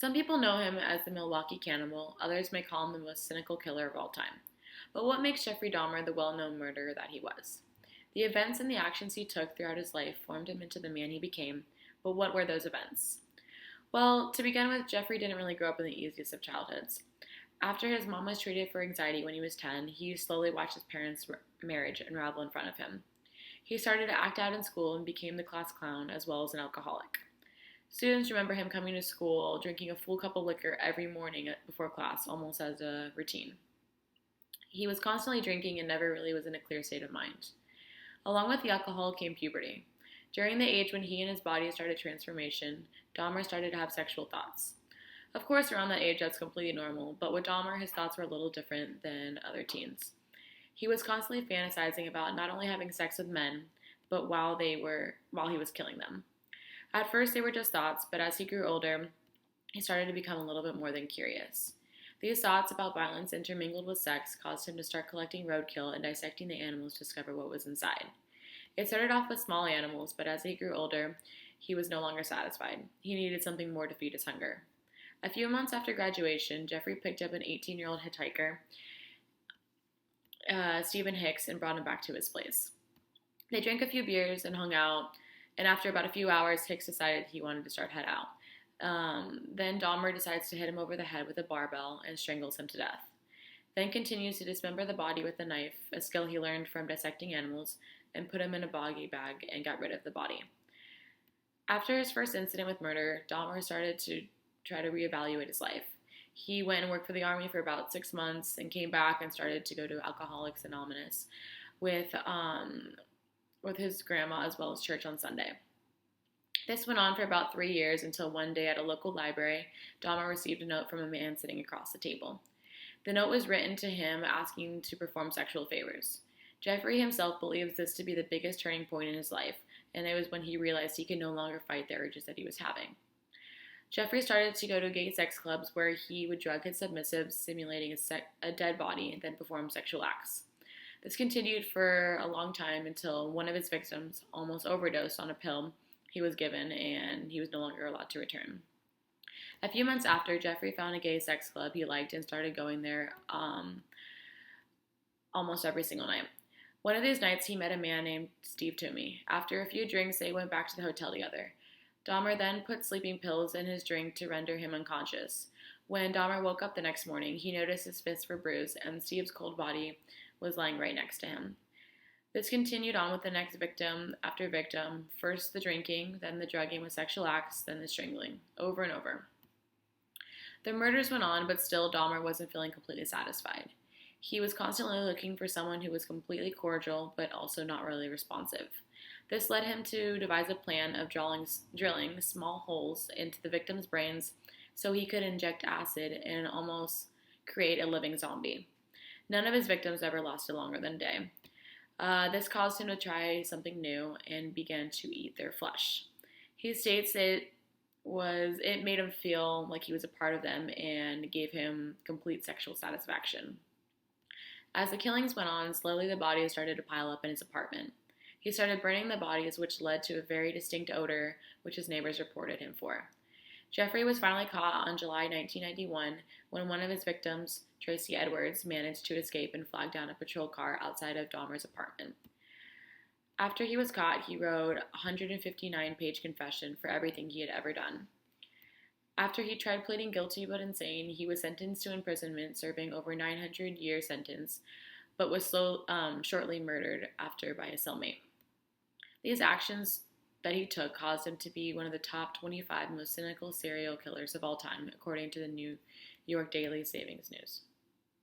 Some people know him as the Milwaukee Cannibal, others may call him the most cynical killer of all time. But what makes Jeffrey Dahmer the well known murderer that he was? The events and the actions he took throughout his life formed him into the man he became, but what were those events? Well, to begin with, Jeffrey didn't really grow up in the easiest of childhoods. After his mom was treated for anxiety when he was 10, he slowly watched his parents' marriage unravel in front of him. He started to act out in school and became the class clown as well as an alcoholic. Students remember him coming to school, drinking a full cup of liquor every morning before class, almost as a routine. He was constantly drinking and never really was in a clear state of mind. Along with the alcohol came puberty. During the age when he and his body started transformation, Dahmer started to have sexual thoughts. Of course, around that age, that's completely normal, but with Dahmer, his thoughts were a little different than other teens. He was constantly fantasizing about not only having sex with men, but while he was killing them. At first, they were just thoughts, but as he grew older, he started to become a little bit more than curious. These thoughts about violence intermingled with sex caused him to start collecting roadkill and dissecting the animals to discover what was inside. It started off with small animals, but as he grew older, he was no longer satisfied. He needed something more to feed his hunger. A few months after graduation, Jeffrey picked up an 18-year-old hitchhiker, Stephen Hicks, and brought him back to his place. They drank a few beers and hung out, and after about a few hours, Hicks decided he wanted to start head out. Then Dahmer decides to hit him over the head with a barbell and strangles him to death. Then continues to dismember the body with a knife, a skill he learned from dissecting animals, and put him in a boggy bag and got rid of the body. After his first incident with murder, Dahmer started to try to reevaluate his life. He went and worked for the Army for about 6 months and came back and started to go to Alcoholics Anonymous with his grandma as well as church on Sunday. This went on for about 3 years until one day at a local library, Dahmer received a note from a man sitting across the table. The note was written to him asking to perform sexual favors. Jeffrey himself believes this to be the biggest turning point in his life, and it was when he realized he could no longer fight the urges that he was having. Jeffrey started to go to gay sex clubs where he would drug his submissives, simulating a dead body, and then perform sexual acts. This continued for a long time until one of his victims almost overdosed on a pill he was given, and he was no longer allowed to return. A few months after, Jeffrey found a gay sex club he liked and started going there almost every single night. One of these nights, he met a man named Steve Toomey. After a few drinks, they went back to the hotel together. Dahmer then put sleeping pills in his drink to render him unconscious. When Dahmer woke up the next morning, he noticed his fists were bruised and Steve's cold body was lying right next to him. This continued on with the next victim after victim, first the drinking, then the drugging with sexual acts, then the strangling, over and over. The murders went on, but still Dahmer wasn't feeling completely satisfied. He was constantly looking for someone who was completely cordial, but also not really responsive. This led him to devise a plan of drilling small holes into the victims' brains so he could inject acid and almost create a living zombie. None of his victims ever lasted longer than a day. This caused him to try something new and began to eat their flesh. He states it made him feel like he was a part of them and gave him complete sexual satisfaction. As the killings went on, slowly the bodies started to pile up in his apartment. He started burning the bodies, which led to a very distinct odor, which his neighbors reported him for. Jeffrey was finally caught on July 1991 when one of his victims, Tracy Edwards, managed to escape and flag down a patrol car outside of Dahmer's apartment. After he was caught, he wrote a 159-page confession for everything he had ever done. After he tried pleading guilty but insane, he was sentenced to imprisonment, serving over 900-year sentence, but was shortly murdered after by his cellmate. These actions that he took caused him to be one of the top 25 most cynical serial killers of all time, according to the New York Daily Savings News.